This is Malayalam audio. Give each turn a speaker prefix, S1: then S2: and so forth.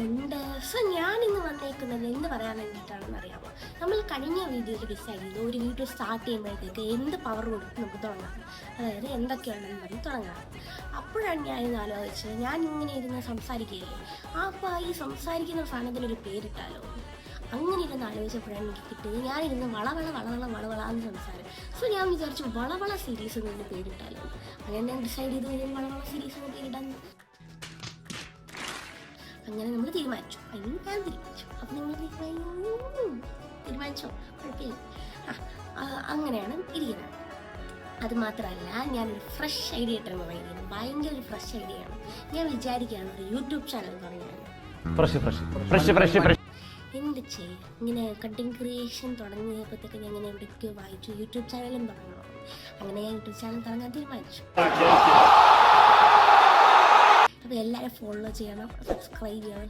S1: ഉണ്ട്. സോ ഞാനിന്ന് വന്നേക്കുന്നത് എന്ത് പറയാൻ വേണ്ടിയിട്ടാണെന്ന് അറിയാമോ? നമ്മൾ കഴിഞ്ഞ വീഡിയോയിൽ ഡിസൈഡ് ചെയ്തു ഒരു വീഡിയോ സ്റ്റാർട്ട് ചെയ്യുമ്പോഴത്തേക്ക് എന്ത് പവർ കൊടുത്ത് നമുക്ക് തുടങ്ങാം, അതായത് എന്തൊക്കെയുണ്ടെന്ന് പറഞ്ഞ് തുടങ്ങാം. അപ്പോഴാണ് ഞാനിന്ന് ആലോചിച്ചത്, ഞാൻ ഇങ്ങനെ ഇരുന്ന് സംസാരിക്കുകയല്ലേ, അപ്പോൾ ഈ സംസാരിക്കുന്ന സാധനത്തിനൊരു പേരിട്ടാലോ. അങ്ങനെ ഇരുന്ന് ആലോചിച്ചപ്പോഴാണ് എനിക്ക് കിട്ടിയത്. ഞാനിരുന്ന് വളവളാന്ന് സംസാരം. സോ ഞാൻ വിചാരിച്ചു വളവള സീരീസ് എന്നൊരു പേരിട്ടാലോ. അങ്ങനെ ഞാൻ ഡിസൈഡ് ചെയ്തു വളവള സീരീസ് എന്ന് പേരിടാൻ. അങ്ങനെ നമ്മൾ തീരുമാനിച്ചു. അതിന് ഞാൻ തീരുമാനിച്ചു. അപ്പം നിങ്ങൾ തീരുമാനിച്ചോ? കുഴപ്പമില്ല. അങ്ങനെയാണ് ഇരിക്കുന്നത്. അത് മാത്രമല്ല, ഞാനൊരു ഫ്രഷ് ഐഡിയ ഇട്ടാണ് പറയുന്നത്. ഭയങ്കര ഒരു ഫ്രഷ് ഐഡിയ ആണ്. ഞാൻ വിചാരിക്കുകയാണ് ഒരു യൂട്യൂബ് ചാനൽ തുടങ്ങിയാണ്. എന്ത് ചെയ്യും, ഇങ്ങനെ കണ്ടന്റ് ക്രിയേഷൻ തുടങ്ങിയപ്പോഴത്തേക്ക് ഞാൻ ഇങ്ങനെ എവിടേക്ക് വായിച്ചു യൂട്യൂബ് ചാനലും തുടങ്ങണം. അങ്ങനെ ഞാൻ യൂട്യൂബ് ചാനൽ തുടങ്ങാൻ തീരുമാനിച്ചു. അപ്പോൾ എല്ലാവരും ഫോളോ ചെയ്യണം, സബ്സ്ക്രൈബ് ചെയ്യണം,